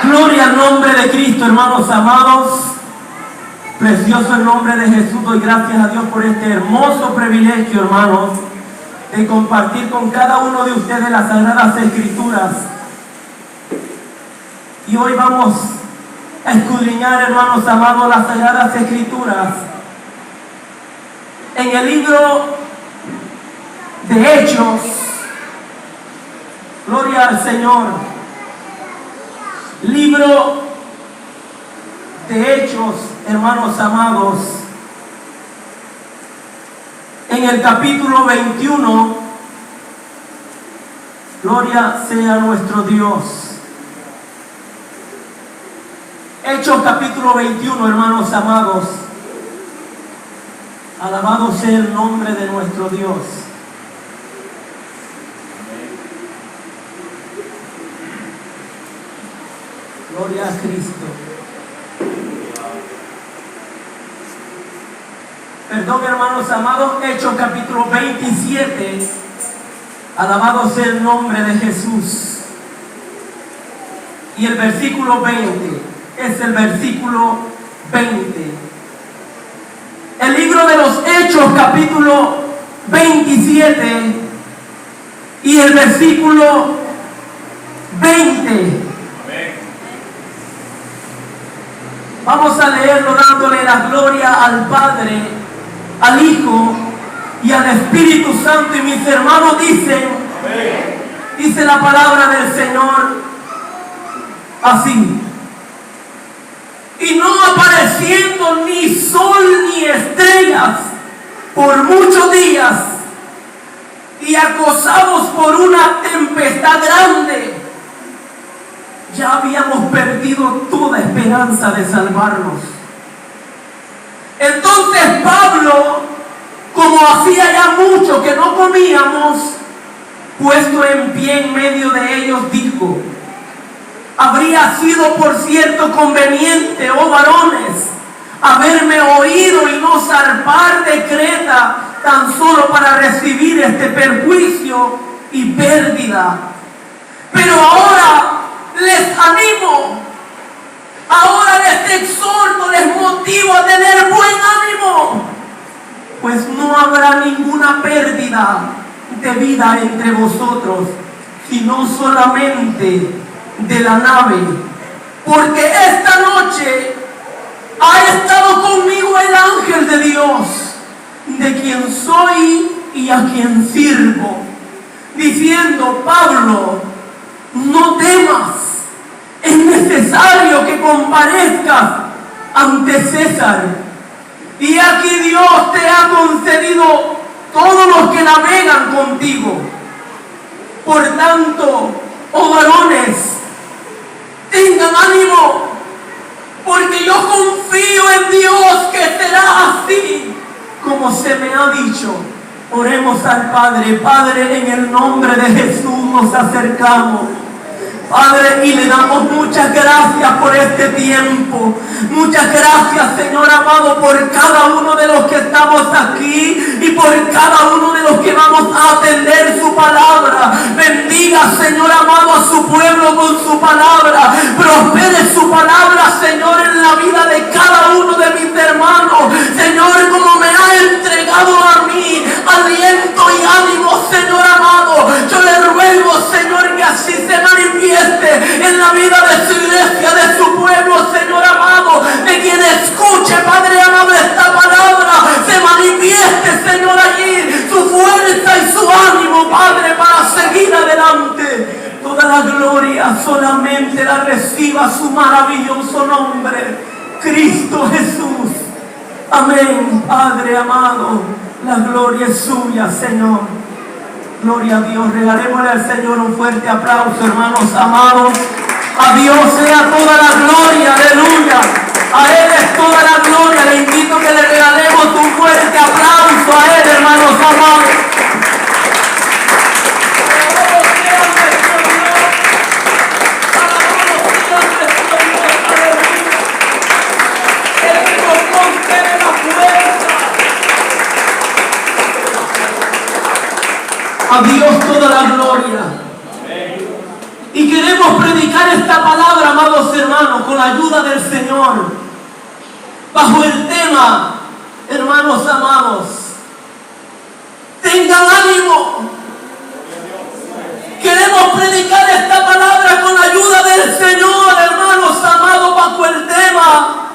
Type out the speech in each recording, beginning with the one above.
Gloria al nombre de Cristo, hermanos amados. Precioso el nombre de Jesús. Doy gracias a Dios por este hermoso privilegio, hermanos, de compartir con cada uno de ustedes las Sagradas Escrituras. Y hoy vamos a escudriñar, hermanos amados, las Sagradas Escrituras en el libro de Hechos. Gloria al Señor. Libro de Hechos, hermanos amados, en el capítulo 21. Gloria sea nuestro Dios. Hechos capítulo 21, hermanos amados. Alabado sea el nombre de nuestro Dios. Gloria a Cristo. Perdón, hermanos amados, Hechos capítulo 27. Alabado sea el nombre de Jesús. Y el versículo 20 es el versículo 20. El libro de los Hechos capítulo 27 y el versículo 20. Vamos a leerlo dándole la gloria al Padre, al Hijo y al Espíritu Santo. Y mis hermanos dicen, dice la palabra del Señor así: y no apareciendo ni sol ni estrellas por muchos días, y acosados por una tempestad grande, ya habíamos perdido toda esperanza de salvarnos. Entonces Pablo, como hacía ya mucho que no comíamos, puesto en pie en medio de ellos, dijo: habría sido por cierto conveniente, oh varones, haberme oído y no zarpar de Creta tan solo para recibir este perjuicio y pérdida. Pero ahora les animo, ahora les exhorto, les motivo a tener buen ánimo, pues no habrá ninguna pérdida de vida entre vosotros, sino solamente de la nave, porque esta noche ha estado conmigo el ángel de Dios, de quien soy y a quien sirvo, diciendo: Pablo, no temas, es necesario que comparezcas ante César. Y aquí Dios te ha concedido todos los que navegan contigo. Por tanto, oh varones, tengan ánimo, porque yo confío en Dios que será así como se me ha dicho. Oremos al Padre. Padre, en el nombre de Jesús nos acercamos, Padre, y le damos muchas gracias por este tiempo. Muchas gracias, Señor amado, por cada uno de los que estamos aquí y por cada uno de los que vamos a atender su palabra. Bendiga, Señor amado, a su pueblo con su palabra. Prospere su palabra, Señor, en la vida de cada uno de mis hermanos. Señor, como me ha entregado a mí aliento y ánimo, Señor amado, yo le ruego, Señor, que así se manifieste en la vida de su iglesia, de su pueblo, Señor amado, de quien escuche, Padre amado, esta palabra, se manifieste, Señor, allí su fuerza y su ánimo, Padre, para seguir adelante. Toda la gloria solamente la reciba su maravilloso nombre, Cristo Jesús. Amén. Padre amado, la gloria es suya, Señor. Gloria a Dios. Regalémosle al Señor un fuerte aplauso, hermanos amados. A Dios sea toda la gloria, aleluya. A Él es toda la gloria. Le invito a que le regalemos un fuerte aplauso a Él, hermanos amados. A Dios toda la gloria. Y queremos predicar esta palabra, amados hermanos. Señor bajo el tema, hermanos amados, tengan ánimo. Queremos predicar esta palabra con la ayuda del Señor, hermanos amados, bajo el tema,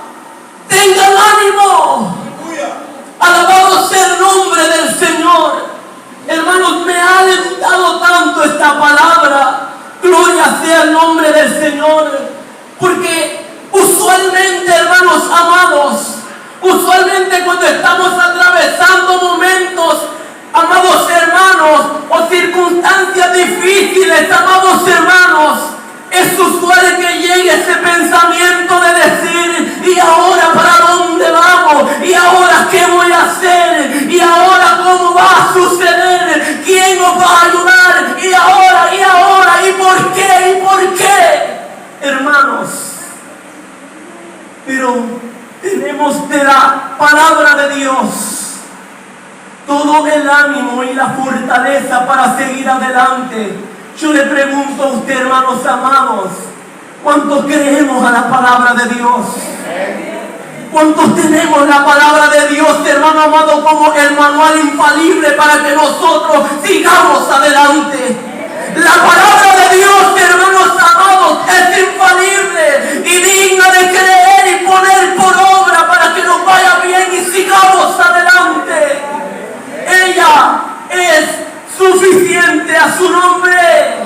tengan ánimo. Alabado sea el nombre del Señor. Hermanos, me ha alentado tanto esta palabra. Gloria sea el nombre del Señor. Porque usualmente, hermanos amados, usualmente cuando estamos atravesando momentos, amados hermanos, o circunstancias difíciles, amados hermanos, es usual que llegue ese pensamiento de decir: ¿y ahora para dónde vamos? ¿Y ahora qué voy a hacer? ¿Y ahora cómo va a suceder? ¿Quién nos va a ayudar? ¿Y ahora? ¿Y ahora? ¿Y por qué? ¿Y por qué? Hermanos, pero tenemos de la palabra de Dios todo el ánimo y la fortaleza para seguir adelante. Yo le pregunto a usted, hermanos amados, ¿cuántos creemos a la palabra de Dios? ¿Cuántos tenemos la palabra de Dios, hermano amado, como el manual infalible para que nosotros sigamos adelante? La palabra de Dios, hermanos amados, es infalible y digna de creer y poner por obra para que nos vaya bien y sigamos adelante. Ella es suficiente, a su nombre.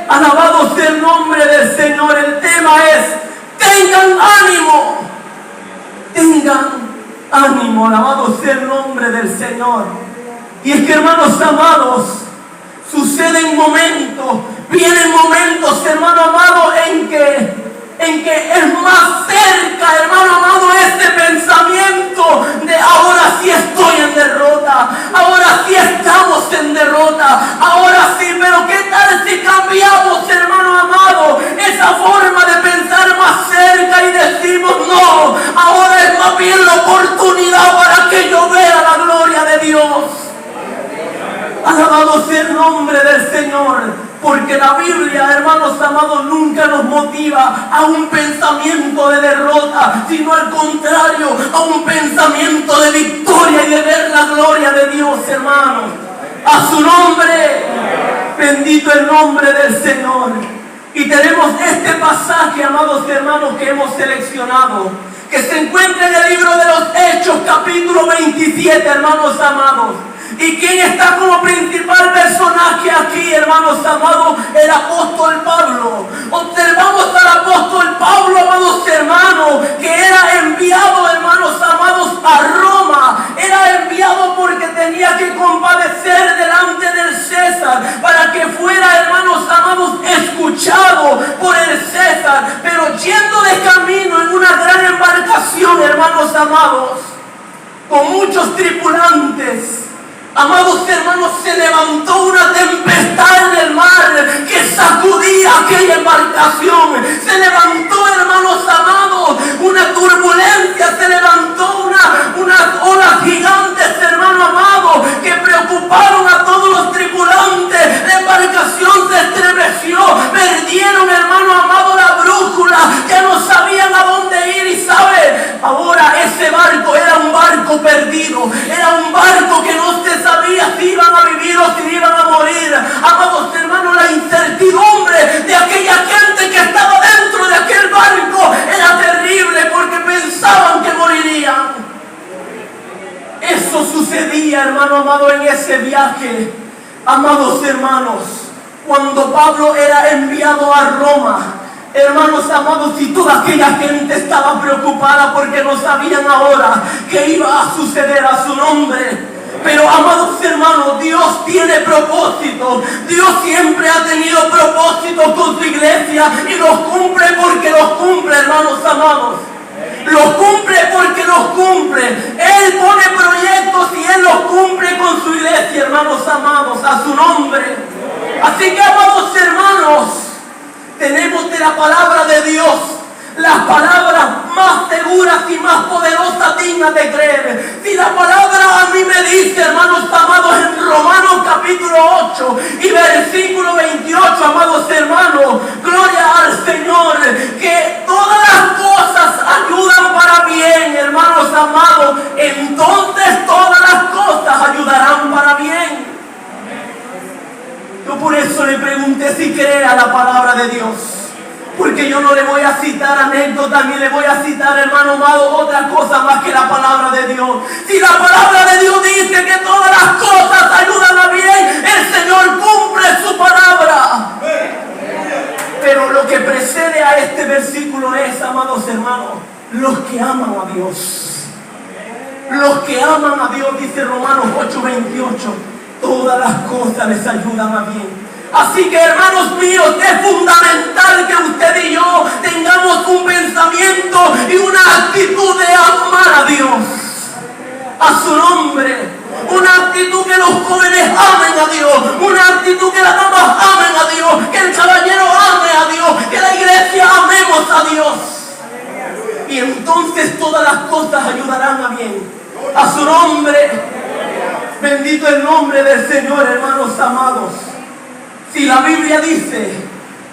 Alabado sea el nombre del Señor. El tema es: tengan ánimo. Tengan ánimo. Alabado sea el nombre del Señor. Y es que, hermanos amados, suceden momentos, vienen momentos, hermano amado, en que es más cerca, hermano amado, este pensamiento de: ahora sí estoy en derrota, ahora sí estamos en derrota, ahora sí, pero ¿qué tal si cambiamos, hermano amado, esa forma de pensar más cerca y decimos: no, ahora es más bien la oportunidad para que yo vea la gloria de Dios? Alabado sea el nombre del Señor. Porque la Biblia, hermanos amados, nunca nos motiva a un pensamiento de derrota, sino al contrario, a un pensamiento de victoria y de ver la gloria de Dios, hermanos. A su nombre, bendito el nombre del Señor. Y tenemos este pasaje, amados hermanos, que hemos seleccionado, que se encuentra en el libro de los Hechos, capítulo 27, hermanos amados. ¿Y quién está como principal personaje aquí, hermanos amados? El apóstol Pablo. Observamos al apóstol Pablo, amados hermanos, que era enviado, hermanos amados, a Roma. Era enviado porque tenía que compadecer delante del César, para que fuera, hermanos amados, escuchado por el César. Pero yendo de camino en una gran embarcación, hermanos amados, con muchos tripulantes, amados hermanos, se levantó una tempestad en el mar que sacudía aquella embarcación. Se levantó, hermanos amados, una turbulencia, se levantó unas olas gigantes, hermano amado, que preocuparon a todos los tripulantes. La embarcación se estremeció, perdieron, hermano amado, la brújula, ya no sabían a dónde ir. Y sabe, ahora ese barco era un barco perdido, era un barco que no se sabía si iban a vivir o si iban a morir. Amados hermanos, la incertidumbre de aquella gente que estaba dentro de aquel barco era terrible, porque pensaban que morirían. Eso sucedía, hermano amado, en ese viaje. Amados hermanos, cuando Pablo era enviado a Roma, hermanos amados, y toda aquella gente estaba preocupada porque no sabían ahora qué iba a suceder, a su nombre. Pero, amados hermanos, Dios tiene propósito. Dios siempre ha tenido propósitos con su iglesia y los cumple porque los cumple, hermanos amados. Los cumple porque los cumple. Él pone proyectos y Él los cumple con su iglesia, hermanos amados, a su nombre. Así que, amados hermanos, tenemos de la palabra de Dios las palabras más seguras y más poderosas dignas de creer. Si la palabra a mí me dice, hermanos amados, en Romanos capítulo 8 y versículo 28, amados hermanos, gloria al Señor, que todas las cosas porque yo no le voy a citar anécdotas ni le voy a citar, hermano amado, otra cosa más que la palabra de Dios. Si la palabra de Dios dice que todas las cosas ayudan a bien, el Señor cumple su palabra. Pero lo que precede a este versículo es, amados hermanos, los que aman a Dios. Los que aman a Dios, dice Romanos 8:28, todas las cosas les ayudan a bien. Así que, hermanos míos, es fundamental que usted y yo tengamos un pensamiento y una actitud de amar a Dios, a su nombre. Una actitud que los jóvenes amen a Dios, una actitud que las damas amen a Dios, que el caballero ame a Dios, que la iglesia amemos a Dios. Y entonces todas las cosas ayudarán a bien. A su nombre, bendito el nombre del Señor, hermanos amados. Si la Biblia dice,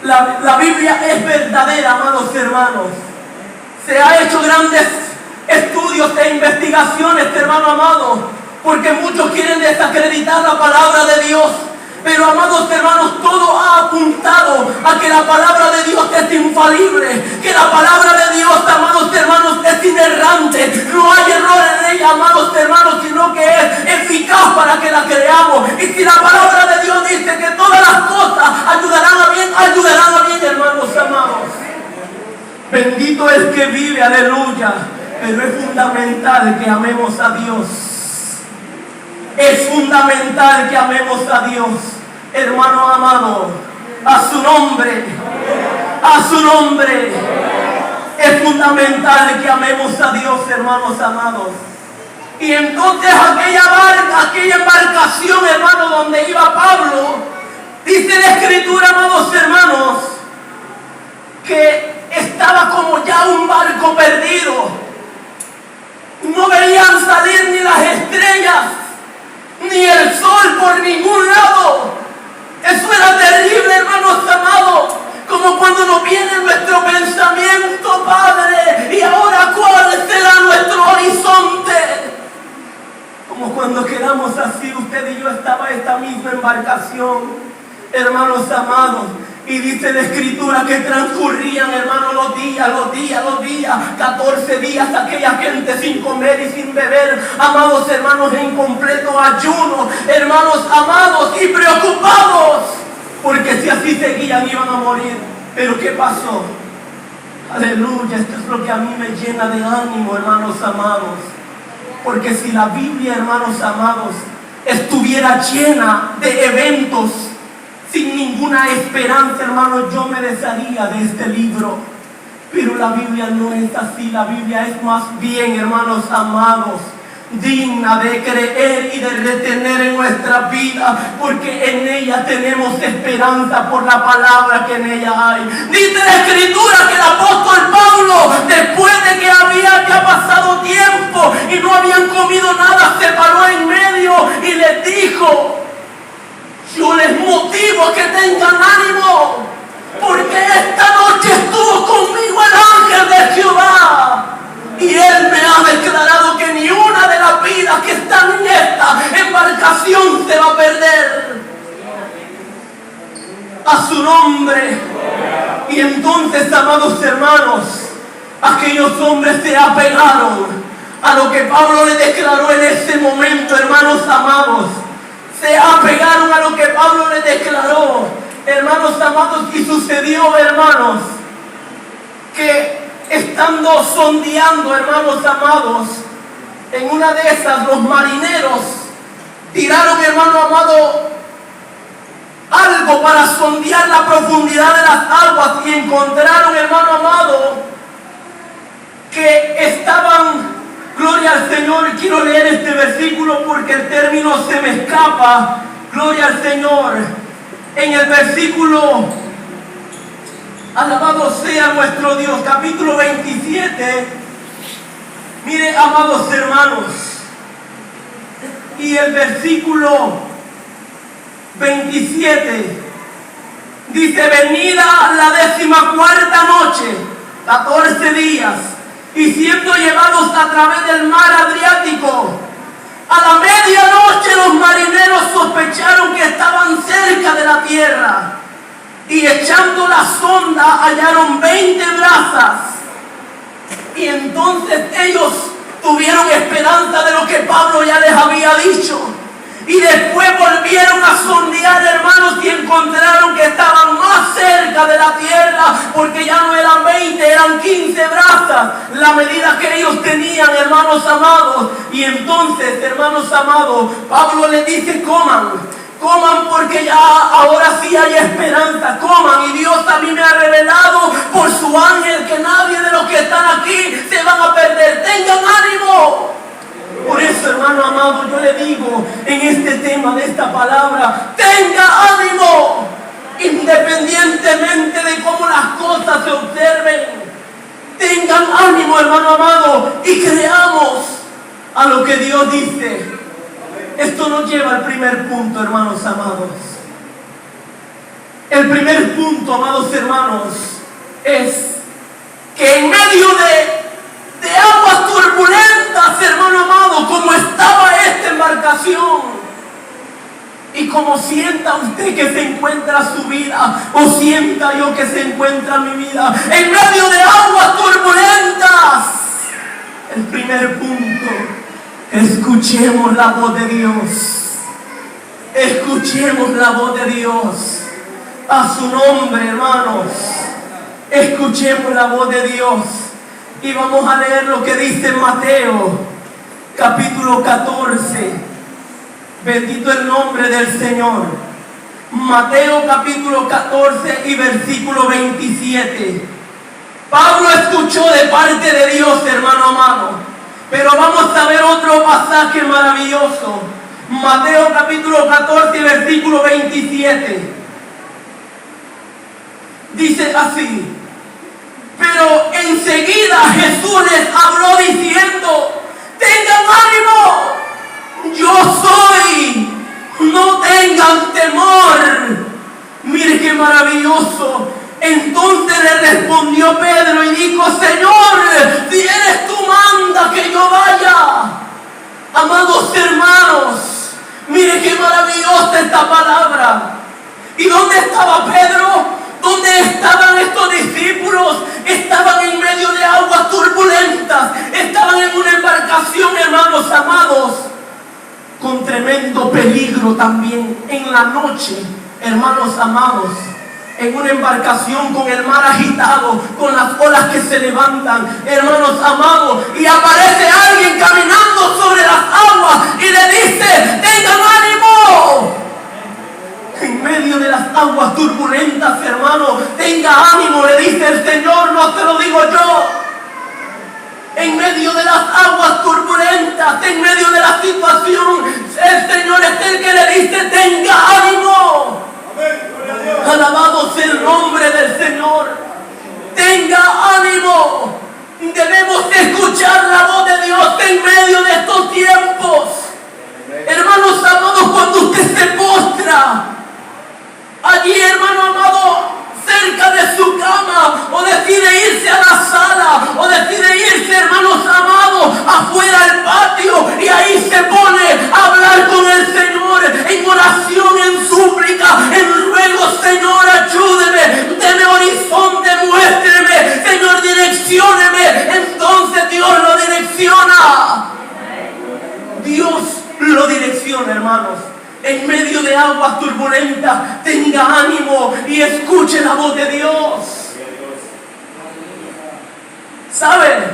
la Biblia es verdadera, amados hermanos. Se ha hecho grandes estudios e investigaciones, hermano amado, porque muchos quieren desacreditar la palabra de Dios. Pero, amados hermanos, todo ha apuntado a que la palabra de Dios es infalible, que la palabra de Dios, amados hermanos, es inerrante. No hay error en ella, amados hermanos, sino que es eficaz para que la creamos. Y si la palabra de Dios dice que todas las cosas ayudarán a bien, hermanos amados. Bendito el que vive, aleluya. Pero es fundamental que amemos a Dios. Es fundamental que amemos a Dios, hermano amado, a su nombre, a su nombre. Es fundamental que amemos a Dios, hermanos amados. Y entonces aquella embarcación, hermano, donde iba Pablo, dice la Escritura, amados hermanos, que estaba como ya un barco perdido. No veían salir ni las estrellas, ni el sol por ningún lado. Eso era terrible, hermanos amados. Como cuando nos viene nuestro pensamiento, Padre, y ahora ¿cuál será nuestro horizonte? Como cuando quedamos así, usted y yo estaba en esta misma embarcación, hermanos amados. Y dice la Escritura que transcurrían, hermanos, los días, 14 días, aquella gente sin comer y sin beber, amados hermanos, en completo ayuno, hermanos amados, y preocupados, porque si así seguían iban a morir. Pero ¿qué pasó? Aleluya, esto es lo que a mí me llena de ánimo, hermanos amados, porque si la Biblia, hermanos amados, estuviera llena de eventos sin ninguna esperanza, hermanos, yo me desharía de este libro. Pero la Biblia no es así. La Biblia es más bien, hermanos amados, digna de creer y de retener en nuestra vida, porque en ella tenemos esperanza por la palabra que en ella hay. Dice la Escritura que el apóstol Pablo, después de que había ya pasado tiempo y no habían comido nada, se paró en medio y les dijo: yo les motivo a que tengan ánimo, porque esta noche estuvo conmigo el ángel de Jehová, y él me ha declarado que ni una de las vidas que están en esta embarcación se va a perder. A su nombre. Y entonces, amados hermanos, aquellos hombres se apegaron a lo que Pablo le declaró en ese momento, hermanos amados. Se apegaron a lo que Pablo les declaró, hermanos amados, y sucedió, hermanos, que estando sondeando, hermanos amados, en una de esas los marineros tiraron, hermano amado, algo para sondear la profundidad de las aguas y encontraron, hermano amado, que estaban... Gloria al Señor. Quiero leer este versículo porque el término se me escapa. Gloria al Señor. En el versículo, alabado sea nuestro Dios, capítulo 27. Mire, amados hermanos, y el versículo 27 dice: venida la 14ª noche, 14 días, y siendo llevados a través del mar Adriático, a la medianoche los marineros sospecharon que estaban cerca de la tierra. Y echando la sonda hallaron 20 brazas. Y entonces ellos tuvieron esperanza de lo que Pablo ya les había dicho. Y después volvieron a sondear, hermanos, y encontraron que estaban más cerca de la tierra, porque ya no eran 20, eran 15 brazas, la medida que ellos tenían, hermanos amados. Y entonces, hermanos amados, Pablo les dice: coman porque ya ahora sí hay esperanza, coman. Y Dios a mí me ha revelado por su ángel que nadie de los que están aquí se van a perder. Tengan ánimo. Por eso, hermano amado, yo le digo en este tema de esta palabra: tenga ánimo, independientemente de cómo las cosas se observen. Tengan ánimo, hermano amado, y creamos a lo que Dios dice. Esto nos lleva al primer punto, hermanos amados. El primer punto, amados hermanos, es que en medio de aguas turbulentas, hermano amado, como estaba esta embarcación, y como sienta usted que se encuentra su vida, o sienta yo que se encuentra mi vida, en medio de aguas turbulentas, el primer punto: escuchemos la voz de Dios. Escuchemos la voz de Dios. A su nombre, hermanos. Escuchemos la voz de Dios. Y vamos a leer lo que dice Mateo, capítulo 14. Bendito el nombre del Señor. Mateo capítulo 14 y versículo 27. Pablo escuchó de parte de Dios, hermano amado. Pero vamos a ver otro pasaje maravilloso. Mateo capítulo 14 y versículo 27. Dice así: pero enseguida Jesús les habló diciendo: tengan ánimo, yo soy, no tengan temor. Mire qué maravilloso. Entonces le respondió Pedro y dijo: Señor, si eres tú, manda que yo vaya. Amados hermanos, mire qué maravillosa esta palabra. ¿Y dónde estaba Pedro? ¿Dónde estaban estos discípulos? Estaban en medio de aguas turbulentas. Estaban en una embarcación, hermanos amados, con tremendo peligro también. En la noche, hermanos amados, en una embarcación con el mar agitado, con las olas que se levantan, hermanos amados, y aparece alguien caminando sobre las aguas y le dice: tengan ánimo. En medio de las aguas turbulentas, hermano, tenga ánimo, le dice el Señor, no te lo digo yo. En medio de las aguas turbulentas, en medio de la situación, el Señor es el que le dice: tenga ánimo. Alabado sea el nombre del Señor. Tenga ánimo. Debemos escuchar la voz de Dios en medio de estos tiempos. Hermanos amados, cuando usted se postra allí, hermano amado, cerca de su cama, o decide irse a la sala, o decide irse, hermanos amados, afuera al patio, y ahí se pone a hablar con el Señor en oración, en súplica, en ruego: Señor, ayúdeme, deme horizonte, muéstreme, Señor, direccióneme. Entonces Dios lo direcciona. Dios lo direcciona, hermanos. En medio de aguas turbulentas, tenga ánimo y escuche la voz de Dios. ¿Sabe,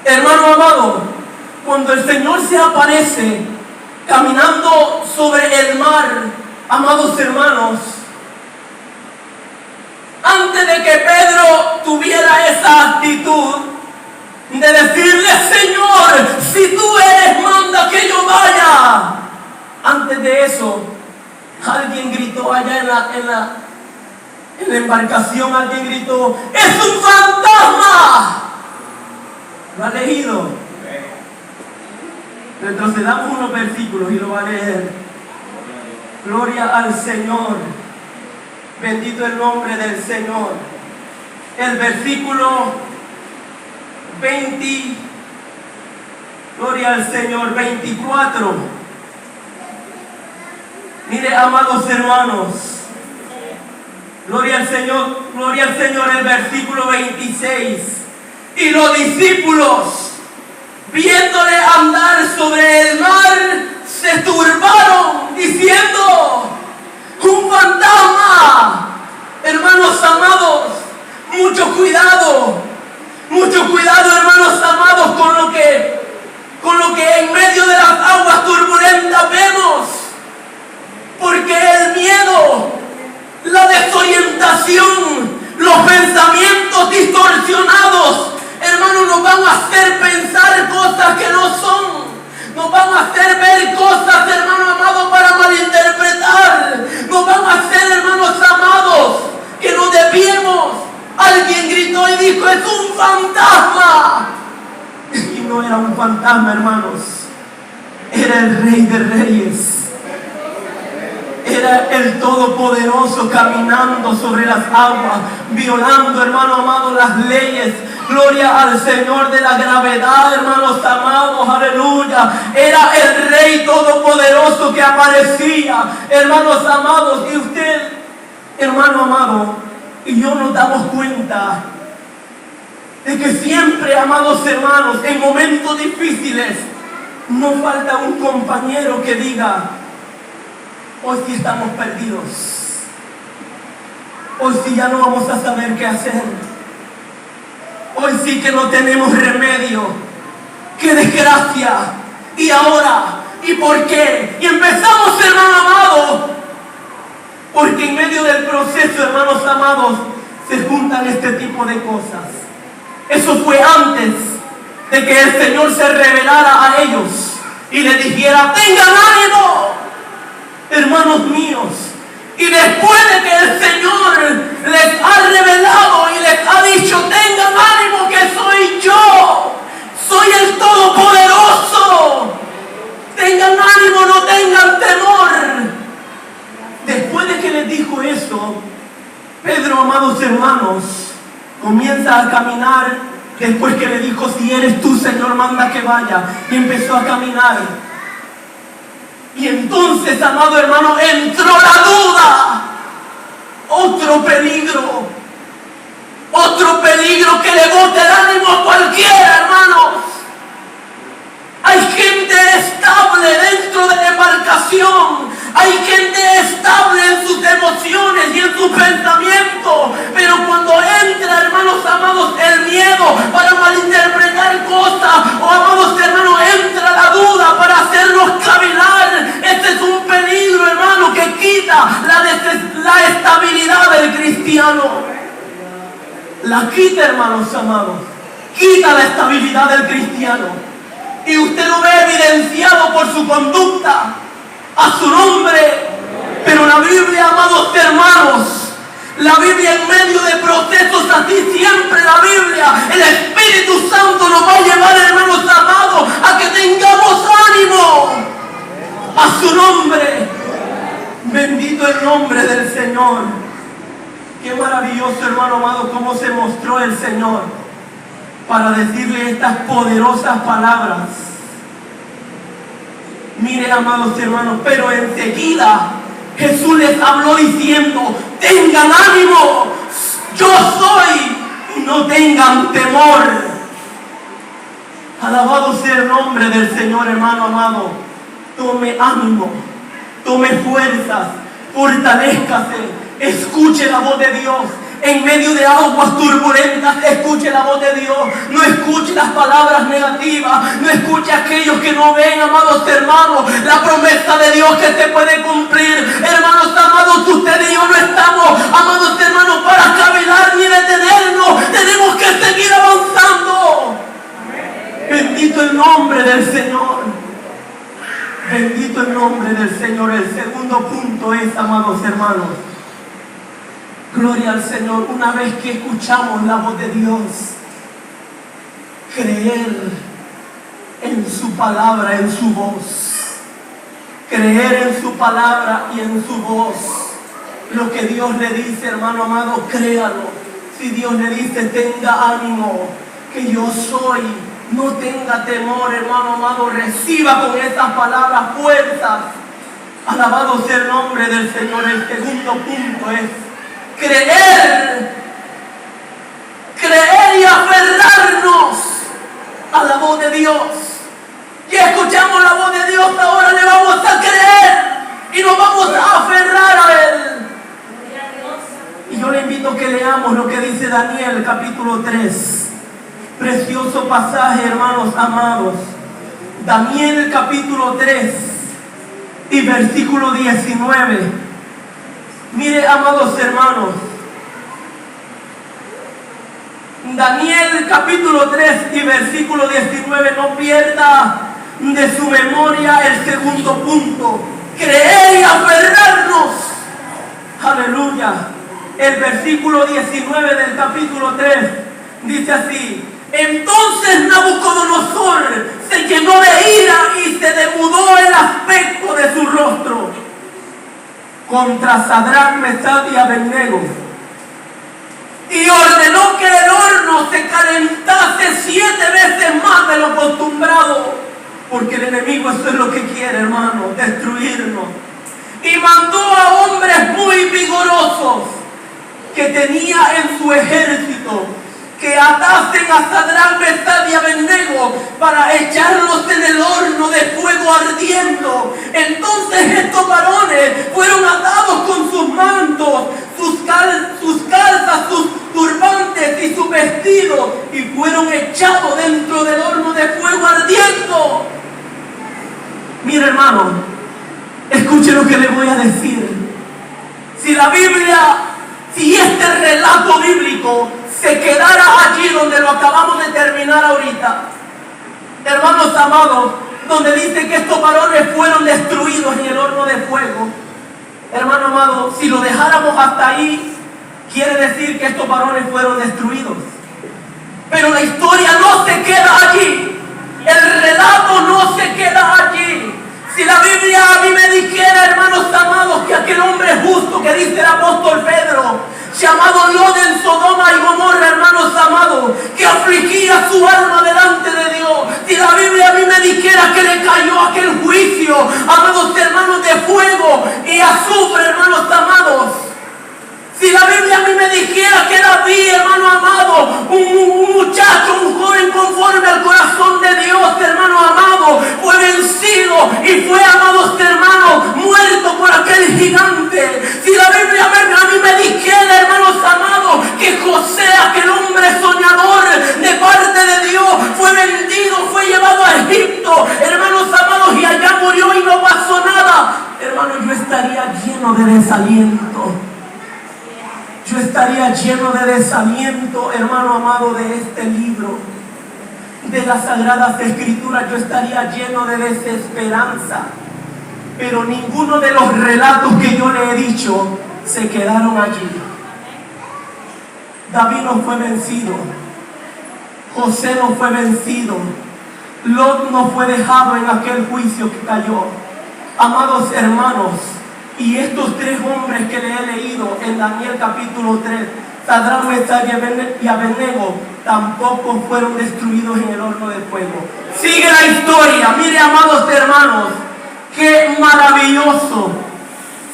hermano amado? Cuando el Señor se aparece caminando sobre el mar, amados hermanos, antes de que Pedro tuviera esa actitud de decirle: Señor, si tú eres, manda que yo vaya. Antes de eso, alguien gritó allá en la embarcación, alguien gritó: ¡es un fantasma! ¿Lo ha leído? Retrocedamos unos versículos y lo va a leer. Gloria al Señor. Bendito el nombre del Señor. El versículo 20, gloria al Señor, 24. Mire, amados hermanos, gloria al Señor, el versículo 26. Y los discípulos, viéndole andar sobre el mar, se turbaron, diciendo: ¡un fantasma! Hermanos amados, mucho cuidado, hermanos amados, con lo que en medio de las aguas turbulentas vemos. Porque el miedo, la desorientación, los pensamientos distorsionados, hermanos, nos van a hacer pensar cosas que no son. Nos van a hacer ver cosas, hermanos amados, para malinterpretar. Nos van a hacer, hermanos amados, que nos desviemos. Alguien gritó y dijo: ¡es un fantasma! Y no era un fantasma, hermanos. Era el Rey de Reyes. Era el Todopoderoso caminando sobre las aguas, violando, hermano amado, las leyes. Gloria al Señor de la gravedad, hermanos amados, aleluya. Era el Rey Todopoderoso que aparecía, hermanos amados. Y usted, hermano amado, y yo nos damos cuenta de que siempre, amados hermanos, en momentos difíciles, no falta un compañero que diga: hoy sí estamos perdidos, hoy sí ya no vamos a saber qué hacer, hoy sí que no tenemos remedio, qué desgracia, y ahora, ¿y por qué? Y empezamos, hermano amado, porque en medio del proceso, hermanos amados, se juntan este tipo de cosas. Eso fue antes de que el Señor se revelara a ellos y les dijera: tengan ánimo, hermanos míos. Y después de que el Señor les ha revelado y les ha dicho: tengan ánimo, que soy yo, soy el Todopoderoso, tengan ánimo, no tengan temor. Después de que les dijo eso, Pedro, amados hermanos, comienza a caminar. Después que le dijo: si eres tú, Señor, manda que vaya. Y empezó a caminar. Y entonces, amado hermano, entró la duda. Otro peligro que le bote el ánimo a cualquiera, hermanos. Hay gente estable dentro de la embarcación. Hay gente estable en sus emociones y en sus pensamientos. Pero cuando entra, hermanos amados, el miedo para malinterpretar cosas, o amados hermanos, entra la duda para hacernos cavilar. Este es un peligro, hermano, que quita la estabilidad del cristiano. La quita, hermanos amados. Quita la estabilidad del cristiano. Y usted lo ve evidenciado por su conducta, a su nombre. Pero la Biblia, amados hermanos, la Biblia, en medio de procesos así, siempre la Biblia, el Espíritu Santo nos va a llevar, hermanos amados, a que tengamos ánimo. A su nombre. Bendito el nombre del Señor. Qué maravilloso, hermano amado, cómo se mostró el Señor para decirle estas poderosas palabras. Mire, amados hermanos, pero enseguida Jesús les habló diciendo: tengan ánimo, yo soy, y no tengan temor. Alabado sea el nombre del Señor, hermano amado. Tome ánimo, tome fuerzas, fortalézcase, escuche la voz de Dios. En medio de aguas turbulentas, escuche la voz de Dios. No escuche las palabras negativas. No escuche a aquellos que no ven, amados hermanos, la promesa de Dios que se puede cumplir. Hermanos amados, usted y yo no estamos, amados hermanos, para cavilar ni detenernos. Tenemos que seguir avanzando. Bendito el nombre del Señor. Bendito el nombre del Señor. El segundo punto es, amados hermanos, gloria al Señor, una vez que escuchamos la voz de Dios, creer en su palabra, en su voz. Creer en su palabra y en su voz. Lo que Dios le dice, hermano amado, créalo. Si Dios le dice: tenga ánimo, que yo soy, no tenga temor, hermano amado, reciba con estas palabras fuerzas. Alabado sea el nombre del Señor. El segundo punto es: creer y aferrarnos a la voz de Dios. Ya escuchamos la voz de Dios, ahora le vamos a creer y nos vamos a aferrar a Él. Y yo le invito a que leamos lo que dice Daniel capítulo 3. Precioso pasaje, hermanos amados. Daniel capítulo 3 y versículo 19. Mire, amados hermanos, Daniel capítulo 3 y versículo 19, no pierda de su memoria el segundo punto: creer y aferrarnos. Aleluya. El versículo 19 del capítulo 3 dice así: entonces Nabucodonosor se llenó de ira y se demudó el aspecto de su rostro contra Sadrach, Mesach y Abednego, y ordenó que el horno se calentase 7 veces más de lo acostumbrado, porque el enemigo eso es lo que quiere, hermano, destruirnos. Y mandó a hombres muy vigorosos que tenía en su ejército que atasen a Sadrach, Mesach y Abednego para echarlos en el horno de fuego ardiendo. Entonces estos varones fueron atados con sus mantos, sus calzas, sus turbantes y su vestido, y fueron echados dentro del horno de fuego ardiendo. Mire, hermano, escuche lo que le voy a decir. Si este relato bíblico se quedara allí donde lo acabamos de terminar ahorita, hermanos amados, donde dice que estos varones fueron destruidos en el horno de fuego, hermano amado, si lo dejáramos hasta ahí, quiere decir que estos varones fueron destruidos. Pero la historia no se queda allí, el relato no se queda allí. Si la Biblia a mí me dijera, hermanos amados, que aquel hombre justo que dice el apóstol Pedro, llamado Lot en Sodoma y Gomorra, hermanos amados, que afligía su alma delante de Dios, si la Biblia a mí me dijera que le cayó aquel juicio, amados hermanos, de fuego y azufre, hermanos amados, si la Biblia a mí me dijera que David, hermano amado, un muchacho, un joven conforme al corazón de Dios, hermano amado, fue vencido y fue, amados hermanos, muerto por aquel gigante. Si la Biblia a mí me dijera, hermanos amados, que José, aquel hombre soñador de parte de Dios, fue vendido, fue llevado a Egipto, hermanos amados, y allá murió y no pasó nada, hermano, yo estaría lleno de desaliento. Yo estaría lleno de desaliento, hermano amado, de este libro, de las Sagradas Escrituras. Yo estaría lleno de desesperanza. Pero ninguno de los relatos que yo le he dicho se quedaron allí. David no fue vencido. José no fue vencido. Lot no fue dejado en aquel juicio que cayó. Amados hermanos, y estos 3 hombres que le he leído en Daniel capítulo 3, Sadrach, Mesach y Abednego, tampoco fueron destruidos en el horno de fuego. Sigue la historia, mire, amados hermanos, qué maravilloso.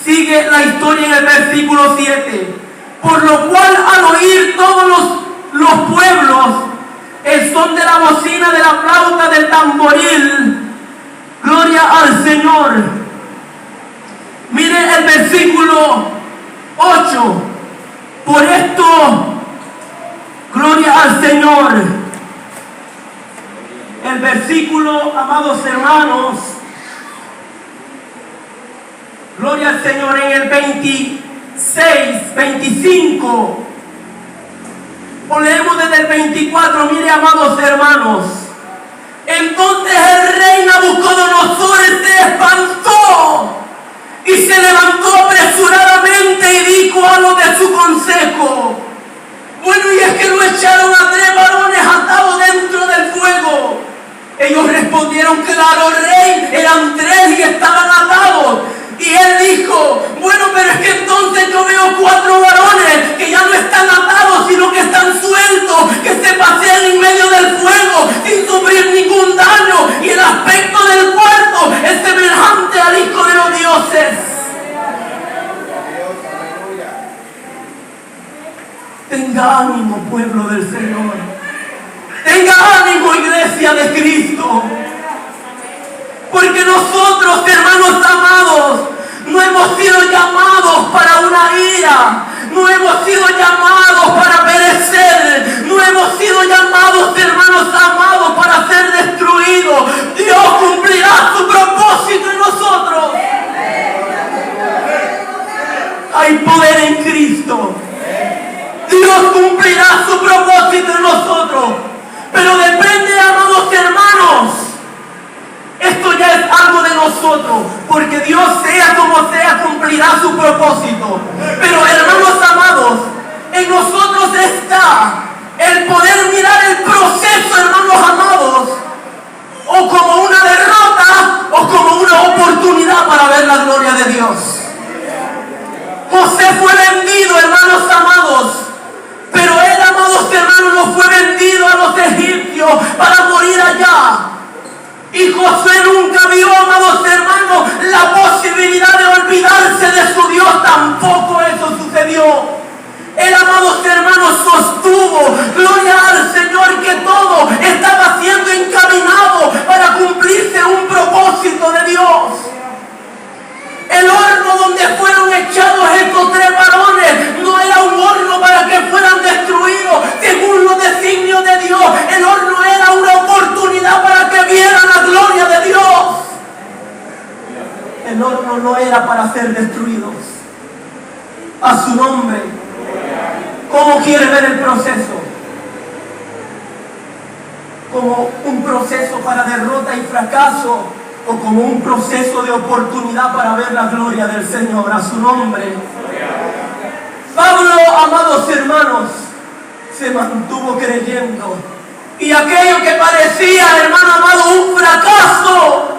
Sigue la historia en el versículo 7. Por lo cual, al oír todos los pueblos el son de la bocina, de la flauta, del tamboril, gloria al Señor. Mire el versículo 8. Por esto, gloria al Señor. El versículo, amados hermanos, gloria al Señor, en el 26, 25. O leemos desde el 24, mire, amados hermanos. Entonces el rey Nabucodonosor se espantó y se levantó apresuradamente y dijo a los de su consejo: bueno, y es que lo echaron a 3 varones atados dentro del fuego. Ellos respondieron: claro, rey, eran 3 y estaban atados. Y él dijo: bueno, pero es que entonces yo veo 4 varones que ya no están atados, sino que están sueltos, que se pasean en medio del fuego sin sufrir ningún daño, y el aspecto del cuarto es semejante al Hijo de los dioses. gloria de Cristo. Porque nosotros, hermanos amados, no hemos sido llamados para una ira, no hemos sido llamados para perecer, no hemos sido llamados, hermanos amados, para ser destruidos. Dios cumplirá su propósito en nosotros. Hay poder en Cristo. Dios cumplirá su propósito en nosotros. Pero depende, amados hermanos, esto ya es algo de nosotros, porque Dios, sea como sea, cumplirá su propósito. Pero, hermanos amados, en nosotros está el poder mirar el proceso, hermanos amados, o como una derrota o como una oportunidad para ver la gloria de Dios. José fue vendido, hermanos amados, pero él, amados hermanos, no fue vendido a los egipcios para morir allá. Y José nunca vio, amados hermanos, la posibilidad de olvidarse de su Dios. Tampoco eso sucedió. Él, amados hermanos, sostuvo, gloria al Señor, que todo estaba siendo encaminado para cumplirse un propósito de Dios. El horno donde fueron echados estos tres varones no era un horno para que fueran destruidos según los designios de Dios. El horno era una oportunidad para que vieran la gloria de Dios. El horno no era para ser destruidos. A su nombre. ¿Cómo quiere ver el proceso? ¿Como un proceso para derrota y fracaso? ¿O como un proceso de oportunidad para ver la gloria del Señor? A su nombre. Pablo, amados hermanos, se mantuvo creyendo. Y aquello que parecía, hermano amado, un fracaso,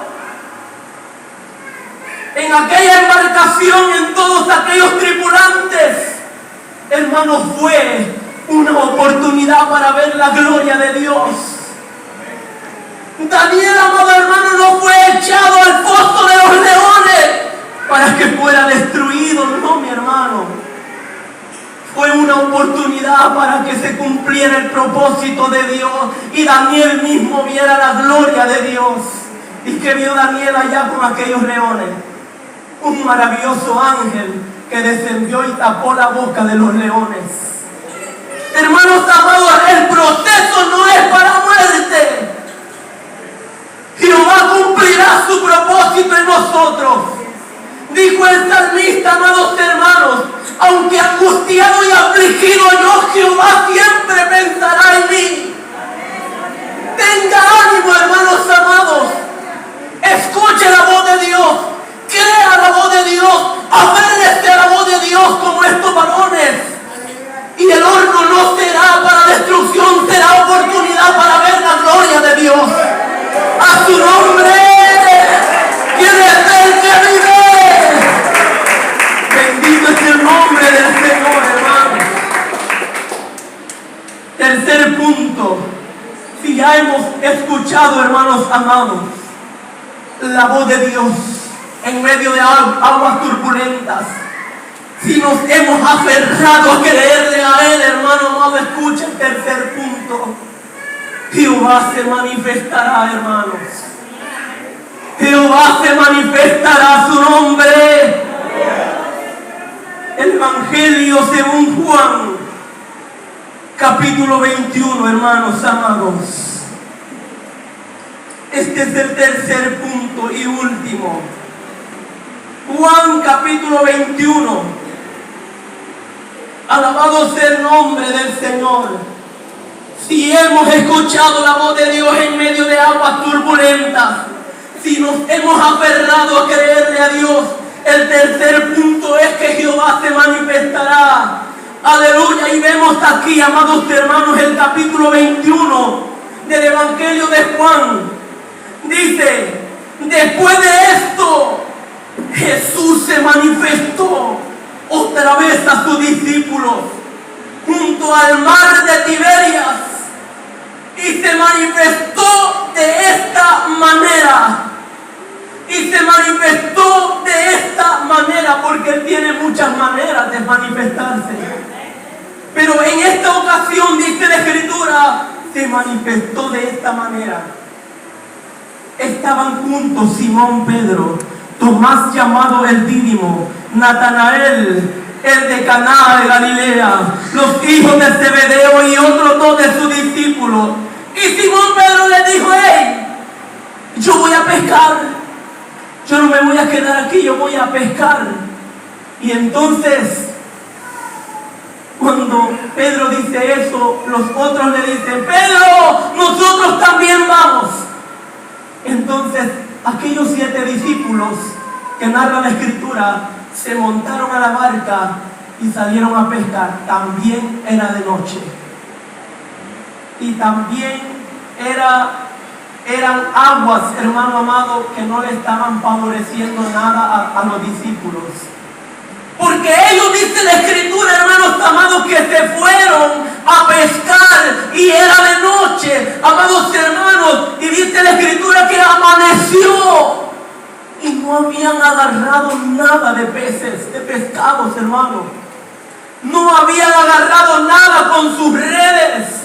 en aquella embarcación, en todos aquellos tripulantes, hermanos, fue una oportunidad para ver la gloria de Dios. Daniel, amado hermano, no fue echado al foso de los leones para que fuera destruido, no, mi hermano. Fue una oportunidad para que se cumpliera el propósito de Dios y Daniel mismo viera la gloria de Dios. ¿Y qué vio Daniel allá con aquellos leones? Un maravilloso ángel que descendió y tapó la boca de los leones. Hermanos amados, el proceso no es para muerte. Jehová cumplirá su propósito en nosotros. Dijo el salmista, amados hermanos, aunque angustiado y afligido yo, Jehová siempre pensará en mí. Tenga ánimo, hermanos amados. Escuche la voz de Dios. Crea la voz de Dios. Aférrese a la voz de Dios como estos varones. Y el horno no será para destrucción, será oportunidad para ver la gloria de Dios. A su nombre. ¿Quién es el que vive? Bendito es el nombre del Señor, hermano. Tercer punto. Si ya hemos escuchado, hermanos amados, la voz de Dios en medio de aguas turbulentas, si nos hemos aferrado a creerle a Él, hermano amado, escucha el tercer punto. Jehová se manifestará, hermanos. Jehová se manifestará, su nombre. El Evangelio según Juan, capítulo 21, hermanos amados. Este es el tercer punto y último. Juan capítulo 21. Alabado sea el nombre del Señor. Si hemos escuchado la voz de Dios en medio de aguas turbulentas, si nos hemos aferrado a creerle a Dios, el tercer punto es que Jehová se manifestará. Aleluya. Y vemos aquí, amados hermanos, el capítulo 21 del Evangelio de Juan. Dice, después de esto, Jesús se manifestó otra vez a sus discípulos junto al mar de Tiberias y se manifestó de esta manera. Y se manifestó de esta manera porque Él tiene muchas maneras de manifestarse. Pero en esta ocasión dice la Escritura, se manifestó de esta manera. Estaban juntos Simón Pedro, Tomás llamado el Dídimo, Natanael, el de Caná de Galilea, los hijos de Zebedeo y otros dos de sus discípulos. Y Simón Pedro le dijo: hey, yo voy a pescar, yo no me voy a quedar aquí, yo voy a pescar. Y entonces, cuando Pedro dice eso, los otros le dicen: Pedro, nosotros también vamos. Entonces, aquellos 7 discípulos que narra la Escritura se montaron a la barca y salieron a pescar. También era de noche. Y también eran aguas, hermano amado, que no le estaban favoreciendo nada a los discípulos. Porque ellos, dice la Escritura, hermanos amados, que se fueron a pescar y era de noche, amados hermanos, y dice la Escritura que amaneció y no habían agarrado nada de peces, de pescados, hermanos. No habían agarrado nada con sus redes.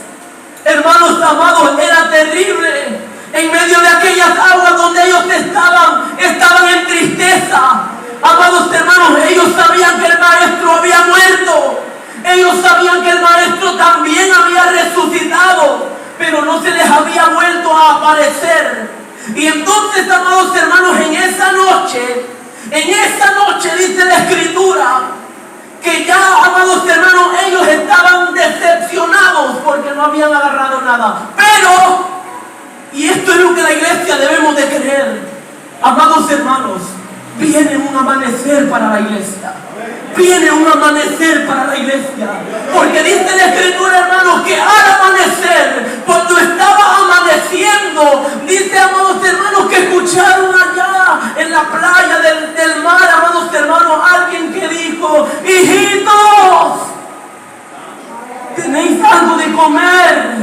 Hermanos amados, era terrible. En medio de aquellas aguas donde ellos estaban en tristeza. Amados hermanos, ellos sabían que el maestro había muerto. Ellos sabían que el maestro también había resucitado, pero no se les había vuelto a aparecer. Y entonces, amados hermanos, en esa noche dice la Escritura que ya, amados hermanos, ellos estaban decepcionados porque no habían agarrado nada. Pero, y esto es lo que la iglesia debemos de creer, amados hermanos, viene un amanecer para la iglesia. Viene un amanecer para la iglesia. Porque dice la Escritura, hermanos, que al amanecer, cuando estaba amaneciendo, dice, amados hermanos, que escucharon allá en la playa del mar, amados hermanos, alguien que dijo: hijitos, ¿tenéis algo de comer?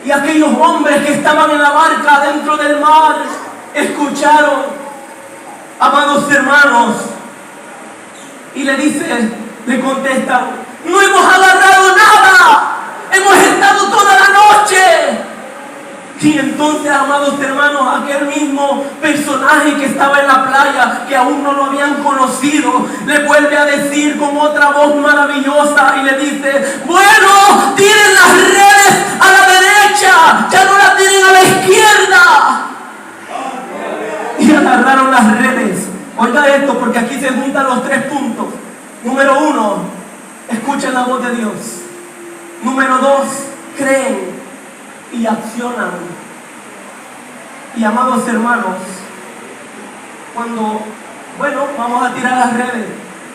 Y aquellos hombres que estaban en la barca dentro del mar escucharon, amados hermanos, y le contestan: no hemos agarrado nada, hemos estado toda la noche. Y entonces, amados hermanos, aquel mismo personaje que estaba en la playa, que aún no lo habían conocido, le vuelve a decir con otra voz maravillosa y le dice: bueno, tiren las redes a la derecha, ya no las tienen a la izquierda. Y agarraron las redes. Oiga esto, porque aquí se juntan los 3 puntos. Número 1, escuchen la voz de Dios. Número 2, creen y accionan. Y amados hermanos, vamos a tirar las redes.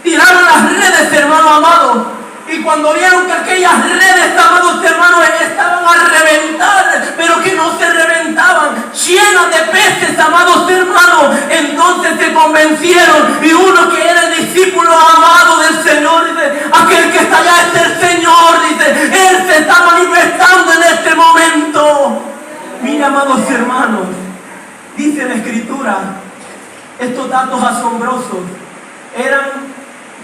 Tiraron las redes, hermano amado. Y cuando vieron que aquellas redes, amados hermanos, estaban a reventar, pero que no se reventaban, llenas de peces, amados hermanos, entonces se convencieron. Y uno que era el discípulo amado del Señor, dice: aquel que está allá es el Señor, dice, Él se está manifestando en este momento. Mira, amados hermanos, dice la Escritura, estos datos asombrosos, eran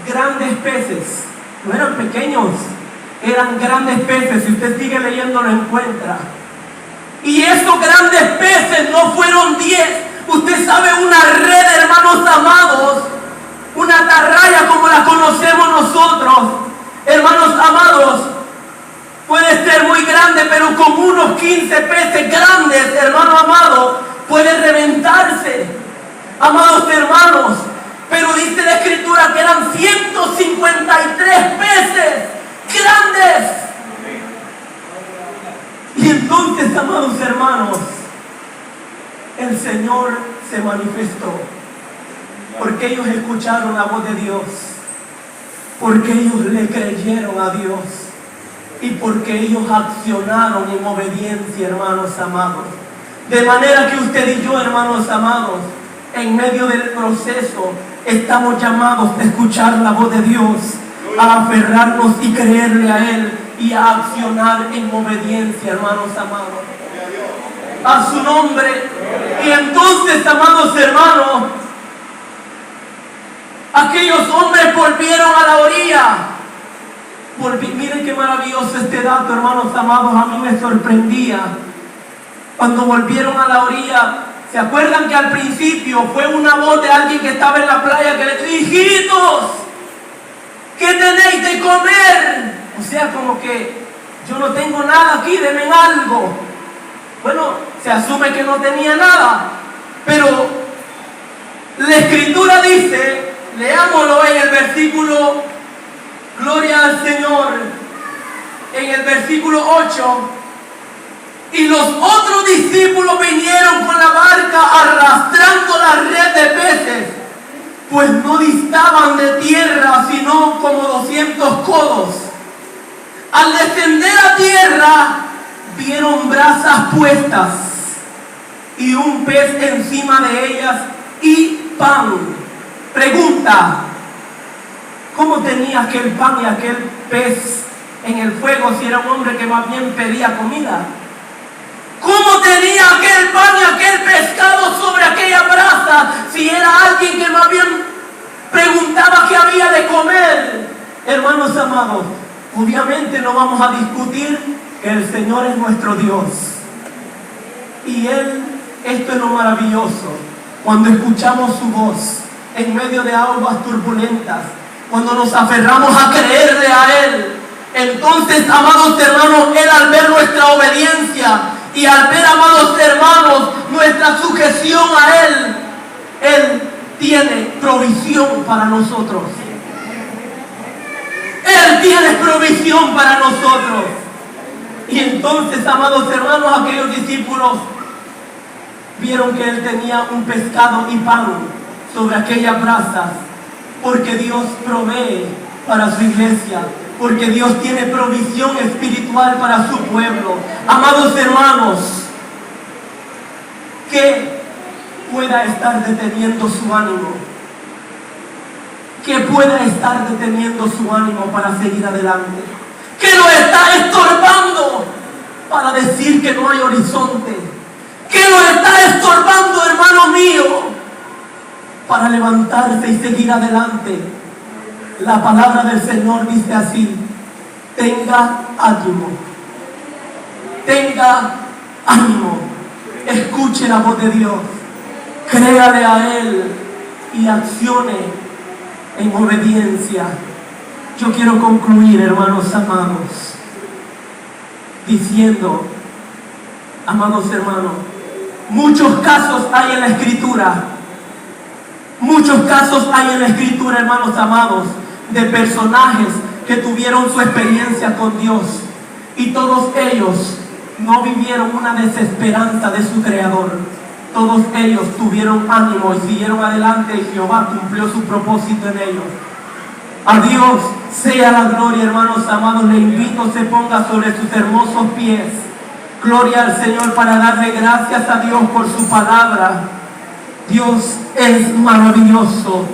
grandes peces. No eran pequeños, eran grandes peces. Si usted sigue leyendo, lo encuentra. Y estos grandes peces no fueron 10. Usted sabe, una red, hermanos amados, una atarraya como la conocemos nosotros, hermanos amados, puede ser muy grande, pero con unos 15 peces grandes, hermano amado, puede reventarse. Amados hermanos, pero dice la Escritura que eran 153 peces grandes. Y entonces, amados hermanos, el Señor se manifestó. Porque ellos escucharon la voz de Dios. Porque ellos le creyeron a Dios. Y porque ellos accionaron en obediencia, hermanos amados. De manera que usted y yo, hermanos amados, en medio del proceso, estamos llamados a escuchar la voz de Dios, a aferrarnos y creerle a Él y a accionar en obediencia, hermanos amados, a su nombre. Y entonces, amados hermanos, aquellos hombres volvieron a la orilla Miren qué maravilloso este dato, hermanos amados. A mí me sorprendía cuando volvieron a la orilla. ¿Se acuerdan que al principio fue una voz de alguien que estaba en la playa que le dijo: hijitos, ¿qué tenéis de comer? O sea, como que yo no tengo nada aquí, denme algo. Bueno, se asume que no tenía nada, pero la escritura dice, leámoslo en el versículo, gloria al Señor, en el versículo 8: y los otros discípulos vinieron con la barca arrastrando la red de peces, pues no distaban de tierra sino como 200 codos. Al descender a tierra, vieron brasas puestas y un pez encima de ellas y pan. Pregunta: ¿cómo tenía aquel pan y aquel pez en el fuego si era un hombre que más bien pedía comida? ¿Cómo tenía aquel pan y aquel pescado sobre aquella brasa si era alguien que más bien preguntaba qué había de comer? Hermanos amados, obviamente no vamos a discutir que el Señor es nuestro Dios. Y esto es lo maravilloso, cuando escuchamos su voz en medio de aguas turbulentas, cuando nos aferramos a creerle a Él. Entonces, amados hermanos, Él, al ver nuestra obediencia y al ver, amados hermanos, nuestra sujeción a Él tiene provisión para nosotros. Él tiene provisión para nosotros. Y entonces, amados hermanos, aquellos discípulos vieron que Él tenía un pescado y pan sobre aquellas brasas, porque Dios provee para su iglesia, porque Dios tiene provisión espiritual para su pueblo. Amados hermanos, ¿qué pueda estar deteniendo su ánimo? ¿Qué pueda estar deteniendo su ánimo para seguir adelante? ¿Qué lo está estorbando para decir que no hay horizonte? ¿Qué lo está estorbando, hermano mío, para levantarse y seguir adelante? La palabra del Señor dice así: tenga ánimo, tenga ánimo, escuche la voz de Dios, créale a Él y accione en obediencia. Yo quiero concluir, hermanos amados, diciendo, amados hermanos, muchos casos hay en la Escritura, muchos casos hay en la Escritura, hermanos amados, de personajes que tuvieron su experiencia con Dios, y todos ellos no vivieron una desesperanza de su Creador. Todos ellos tuvieron ánimo y siguieron adelante, y Jehová cumplió su propósito en ellos. A Dios sea la gloria, hermanos amados. Le invito, se ponga sobre sus hermosos pies. Gloria al Señor, para darle gracias a Dios por su palabra. Dios es maravilloso.